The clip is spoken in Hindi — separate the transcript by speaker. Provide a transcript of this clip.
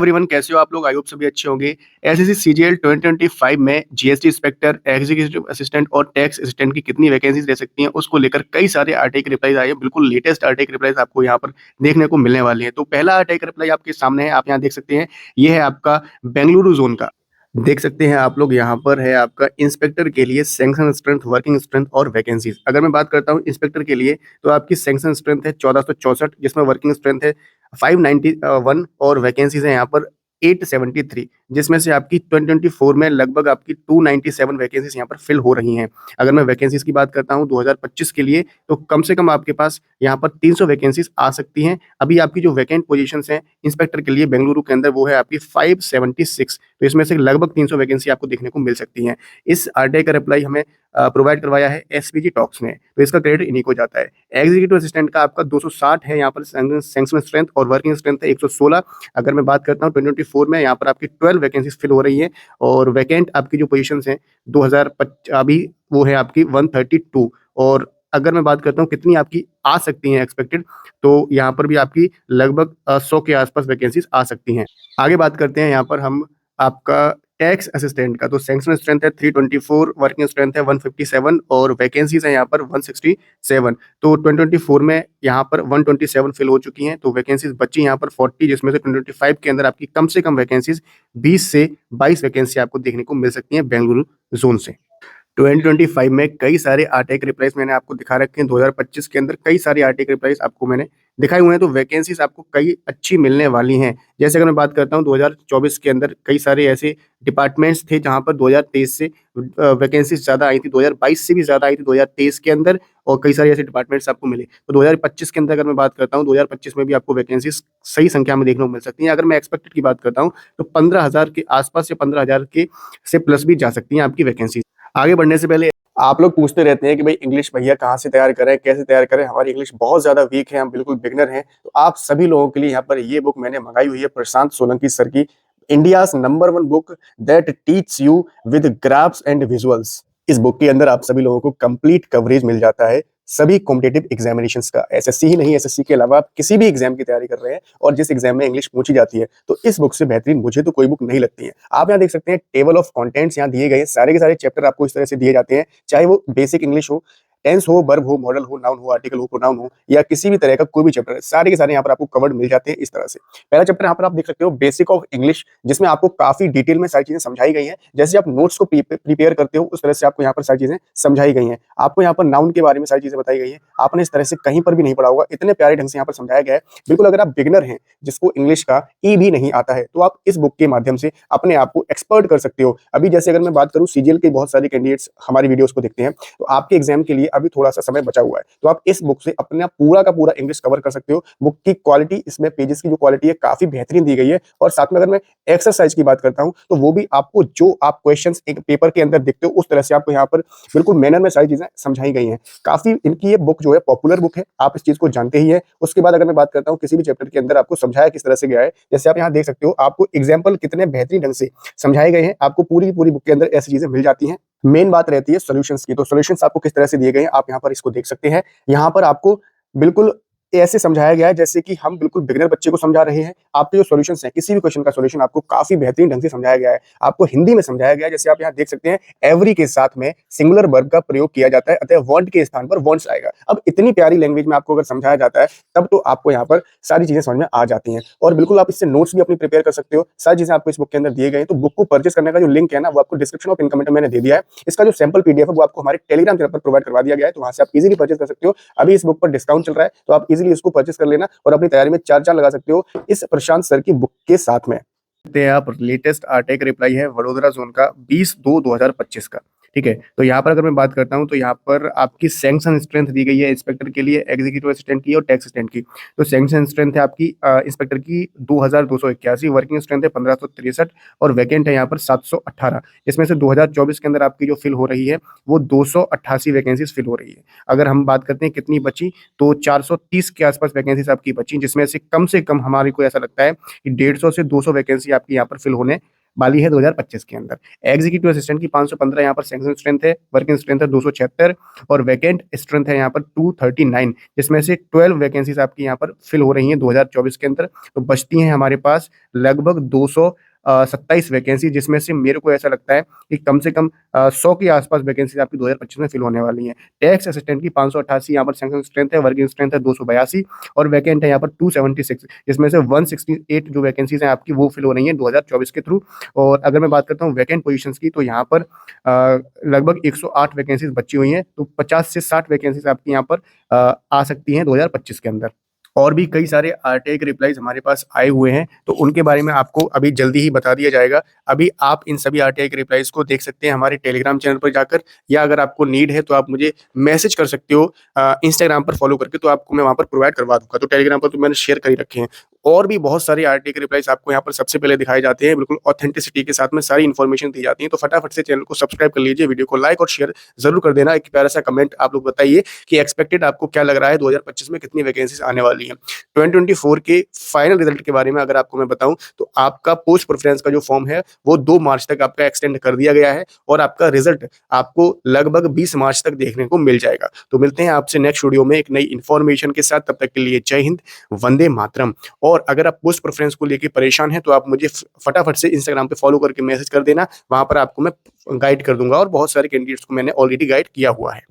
Speaker 1: एवरीवन, कैसे हो आप लोग? आई होप सभी अच्छे होंगे। एसएससी सीजीएल 2025 में जीएसटी इंस्पेक्टर, एग्जीक्यूटिव असिस्टेंट और टैक्स असिस्टेंट की कितनी वैकेंसीज रह सकती हैं, उसको लेकर कई सारे आरटीआई के रिप्लाईज आए हैं। बिल्कुल लेटेस्ट आरटीआई के रिप्लाईज आपको यहाँ पर देखने को मिलने वाले हैं। तो पहला आरटीआई का रिप्लाई आपके सामने है, आप यहाँ देख सकते हैं। ये है आपका बेंगलुरु जोन का। देख सकते हैं आप लोग, यहाँ पर है आपका इंस्पेक्टर के लिए सैंक्शन स्ट्रेंथ, वर्किंग स्ट्रेंथ और वैकेंसीज। अगर मैं बात करता हूँ इंस्पेक्टर के लिए, तो आपकी सैंक्शन स्ट्रेंथ है 1464, जिसमें वर्किंग स्ट्रेंथ है 591 और वैकेंसीज है यहाँ पर 873, जिसमें से आपकी 2024 में लगभग आपकी 297 वैकेंसीज यहाँ पर फिल हो रही हैं। अगर मैं वैकेंसीज की बात करता हूँ 2025 के लिए, तो कम से कम आपके पास यहाँ पर 300 वैकेंसीज आ सकती हैं। अभी आपकी जो वैकेंट पोजीशंस हैं इंस्पेक्टर के लिए बेंगलुरु के अंदर, वो है आपकी 576। तो इसमें से लगभग 300 वैकेंसी आपको देखने को मिल सकती हैं। इस आरटीआई का रिप्लाई हमें प्रोवाइड करवाया है एसपीजी टॉक्स ने, तो इसका क्रेडिट इन्हीं को जाता है। एग्जीक्यूटिव असिस्टेंट का आपका 260 है यहाँ पर सैंक्शन स्ट्रेंथ और वर्किंग स्ट्रेंथ है 116। अगर मैं बात करता हूँ 2024 में, यहाँ पर आपकी 12 वैकेंसीज फिल हो रही है और वैकेंट आपकी जो पोजीशंस हैं 2025 अभी वो है आपकी 132। और अगर मैं बात करता हूँ कितनी आपकी आ सकती हैं एक्सपेक्टेड, तो यहाँ पर भी आपकी लगभग 100 के आसपास वैकेंसीज आ सकती हैं। आगे बात करते हैं यहाँ पर हम आपका टैक्स असिस्टेंट का। तो सैंक्शन स्ट्रेंथ है 324, वर्किंग स्ट्रेंथ है 157 और वैकेंसीज है यहाँ पर 167। तो 2024 में यहाँ पर 127 फिल हो चुकी हैं, तो वैकेंसीज बची यहाँ पर 40, जिसमें से 2025 के अंदर आपकी कम से कम वैकेंसीज 20 से 22 वैकेंसी आपको देखने को मिल सकती हैं बेंगलुरु जोन से। 2025 में कई सारे आरटीआई के रिप्लाईज मैंने आपको दिखा रखे हैं। 2025 के अंदर कई सारे आरटीआई के रिप्लाईज आपको मैंने दिखाए हुए हैं, तो वैकेंसीज आपको कई अच्छी मिलने वाली हैं। जैसे अगर मैं बात करता हूँ 2024 के अंदर कई सारे ऐसे डिपार्टमेंट्स थे जहाँ पर 2023 से वैकेंसीज ज़्यादा आई थी, 2022 से भी ज़्यादा आई थी 2023 के अंदर, और कई सारे ऐसे डिपार्टमेंट्स आपको मिले। तो 2025 के अंदर अगर मैं बात करता हूँ, 2025 में भी आपको वैकेंसीज सही संख्या में देखने को मिल सकती हैं। अगर मैं एक्सपेक्टेड की बात करता हूँ, तो 15,000 के आसपास या 15,000 के से प्लस भी जा सकती हैं आपकी वैकेंसी। आगे बढ़ने से पहले आप लोग पूछते रहते हैं कि भाई इंग्लिश भैया कहाँ से तैयार करें, कैसे तैयार करें, हमारी इंग्लिश बहुत ज़्यादा वीक है, हम बिल्कुल बिगिनर हैं। तो आप सभी लोगों के लिए यहाँ पर ये बुक मैंने मंगाई हुई है प्रशांत सोलंकी सर की, India's number 1 book that teach you with graphs and visuals. इस बुक के अंदर आप सभी लोगों को कंप्लीट कवरेज मिल जाता है सभी कॉम्पिटिटिव एग्जामिनेशंस का। एसएससी ही नहीं, एसएससी के अलावा आप किसी भी एग्जाम की तैयारी कर रहे हैं और जिस एग्जाम में इंग्लिश पूछी जाती है, तो इस बुक से बेहतरीन मुझे तो कोई बुक नहीं लगती है। आप यहाँ देख सकते हैं टेबल ऑफ कंटेंट्स यहाँ दिए गए हैं, सारे के सारे चैप्टर आपको इस तरह से दिए जाते हैं, चाहे वो बेसिक इंग्लिश हो, टेंस हो, वर्ब हो, मॉडल हो, नाउन हो, आर्टिकल हो, प्रोनाउन हो, या किसी भी तरह का कोई भी चैप्टर है, सारे के सारे यहाँ पर आपको कवर्ड मिल जाते हैं इस तरह से। पहला चैप्टर यहाँ पर आप देख सकते हो बेसिक ऑफ इंग्लिश, जिसमें आपको काफी डिटेल में सारी चीजें समझाई गई हैं। जैसे आप नोट्स को प्रिपेयर करते हो उस तरह से आपको यहाँ पर सारी चीजें समझाई गई हैं। आपको यहाँ पर नाउन के बारे में सारी चीजें बताई गई हैं, आपने इस तरह से कहीं पर भी नहीं पढ़ा होगा, इतने प्यारे ढंग से यहाँ पर समझाया गया है। बिल्कुल अगर आप बिगिनर हैं, जिसको इंग्लिश का ई भी नहीं आता है, तो आप इस बुक के माध्यम से अपने आप को एक्सपर्ट कर सकते हो। अभी जैसे अगर मैं बात करूँ सीजीएल के बहुत सारे कैंडिडेट्स हमारी वीडियोस को देखते हैं, तो आपके एग्जाम के लिए अभी थोड़ा सा समय बचा हुआ है, तो आप इस बुक से अपना पूरा का पूरा इंग्लिश कवर कर सकते हो। बुक की क्वालिटी, इसमें पेजेस की जो क्वालिटी है काफी बेहतरीन दी गई है। और साथ में अगर मैं एक्सरसाइज की बात करता हूं, तो वो भी आपको जो आप क्वेश्चंस एक पेपर के अंदर देखते हो उस तरह से आपको यहाँ पर बिल्कुल मैनर में सारी चीजें समझाई गई हैं। काफी इनकी ये बुक जो है पॉपुलर बुक है, आप इस चीज को जानते ही है। उसके बाद अगर मैं बात करता हूँ किसी भी चैप्टर के अंदर आपको समझाया किस तरह से गया है, जैसे आप यहाँ देख सकते हो, आपको एग्जाम्पल कितने बेहतरीन ढंग से समझाए गए हैं, आपको पूरी पूरी बुक के अंदर ऐसी चीजें मिल जाती हैं। मेन बात रहती है सॉल्यूशंस की, तो सॉल्यूशंस आपको किस तरह से दिए गए हैं आप यहाँ पर इसको देख सकते हैं। यहाँ पर आपको बिल्कुल ऐसे समझाया गया है जैसे कि हम बिल्कुल बिगिनर बच्चे को समझा रहे हैं। आपके जो सॉल्यूशंस हैं, किसी भी क्वेश्चन का सॉल्यूशन आपको काफी बेहतरीन ढंग से समझाया गया है, आपको हिंदी में समझाया गया है। जैसे आप यहाँ देख सकते हैं, एवरी के साथ में सिंगुलर वर्ब का प्रयोग किया जाता है, अतः वांट के स्थान पर वांट्स आएगा। अब इतनी प्यारी लैंग्वेज में आपको अगर समझाया जाता है, तब तो आपको यहाँ पर सारी चीजें समझ में आ जाती हैं। और बिल्कुल आप इससे नोट्स भी अपनी प्रिपेयर कर सकते हो, सारी चीजें आपको इस बुक के अंदर दिए गए हैं। तो बुक को परचेस करने का जो लिंक है ना, वो आपको डिस्क्रिप्शन ऑफ इनकम में मैंने दे दिया है। इसका जो सैंपल पीडीएफ है वो आपको हमारे टेलीग्राम चैनल पर प्रोवाइड करवा दिया गया है, तो वहां से आप इजीली परचेस कर सकते हो। अभी इस बुक पर डिस्काउंट चल रहा है, तो आप इजीली इसको परचेस कर लेना और अपनी तैयारी में चार चांद लगा सकते हो इस प्रशांत सर की बुक के साथ में। आप लेटेस्ट आरटीआई का रिप्लाई है वडोदरा जोन का 20/2/2025 का। ठीक है, तो यहाँ पर अगर मैं बात करता हूँ, तो यहाँ पर आपकी सैंक्शन स्ट्रेंथ दी गई है इंस्पेक्टर के लिए, एग्जीक्यूटिव असिस्टेंट की और टैक्स असिस्टेंट की। तो सैंक्शन स्ट्रेंथ है आपकी इंस्पेक्टर की 2281, वर्किंग स्ट्रेंथ है 1563 और वैकेंट है यहाँ पर 718। इसमें से 2024 के अंदर आपकी जो फिल हो रही है वो 288 वैकेंसीज फिल हो रही है। अगर हम बात करते हैं कितनी बची, तो 430 के आसपास वैकेंसीज आपकी बची, जिसमें से कम हमारे को ऐसा लगता है कि 150 से 200 वैकेंसी आपकी यहाँ पर फिल होने वाली है 2025 के अंदर। एग्जीक्यूटिव असिस्टेंट की 515 यहाँ पर सैंक्शन स्ट्रेंथ है, वर्किंग स्ट्रेंथ है 276 और वैकेंट स्ट्रेंथ है यहाँ पर 239, जिसमें से 12 वैकेंसीज आपकी यहाँ पर फिल हो रही हैं 2024 के अंदर। तो बचती हैं हमारे पास लगभग 227 वैकेंसी, जिसमें से मेरे को ऐसा लगता है कि कम से कम 100 के आसपास वैकेंसी आपकी 2025 में फिल होने वाली हैं। टैक्स असिस्टेंट की 588 यहाँ पर सैंक्शन स्ट्रेंथ है, वर्किंग स्ट्रेंथ है 282 और वैकेंट है यहाँ पर 276, जिसमें से 168 जो वैकेंसीज हैं आपकी वो फिल हो रही हैं 2024 के थ्रू। और अगर मैं बात करता हूँ वैकेंट पोजीशंस की, तो यहाँ पर लगभग 108 वैकेंसीज बची हुई हैं, तो 50 से 60 वैकेंसीज आपकी यहाँ पर आ सकती हैं 2025 के अंदर। और भी कई सारे आरटीआई के रिप्लाईज़ हमारे पास आए हुए हैं, तो उनके बारे में आपको अभी जल्दी ही बता दिया जाएगा। अभी आप इन सभी आरटीआई के रिप्लाईज़ को देख सकते हैं हमारे टेलीग्राम चैनल पर जाकर, या अगर आपको नीड है तो आप मुझे मैसेज कर सकते हो इंस्टाग्राम पर फॉलो करके, तो आपको मैं वहाँ पर प्रोवाइड करवा दूँगा। तो टेलीग्राम पर तो मैंने शेयर कर ही रखे हैं। और भी बहुत सारे आरटीआई के रिप्लाईज़ आपको यहाँ पर सबसे पहले दिखाए जाते हैं, बिल्कुल ऑथेंटिसिटी के साथ में सारी इन्फॉर्मेशन दी जाती है। तो फटाफट से चैनल को सब्सक्राइब कर लीजिए, वीडियो को लाइक और शेयर ज़रूर कर देना। एक प्यारा-सा कमेंट आप लोग बताइए कि एक्सपेक्टेड आपको क्या लग रहा है 2025 में कितनी वैकेंसीज़ आने वाली हैं। 2024 के फाइनल रिजल्ट के बारे में अगर आपको मैं बताऊं, तो आपका पोस्ट प्रेफरेंस का जो फॉर्म है वो 2 मार्च तक आपका एक्सटेंड कर दिया गया है और आपका रिजल्ट आपको लगभग 20 मार्च तक देखने को मिल जाएगा। तो मिलते हैं आपसे नेक्स्ट वीडियो में एक नई इन्फॉर्मेशन के साथ। तब तक के लिए जय हिंद, वंदे मातरम। और अगर आप पोस्ट प्रेफरेंस को लेकर परेशान हैं तो आप मुझे फटाफट से इंस्टाग्राम पे फॉलो करके मैसेज कर देना, वहां पर आपको मैं गाइड कर दूंगा और बहुत सारे कैंडिडेट्स को मैंने ऑलरेडी गाइड किया हुआ है।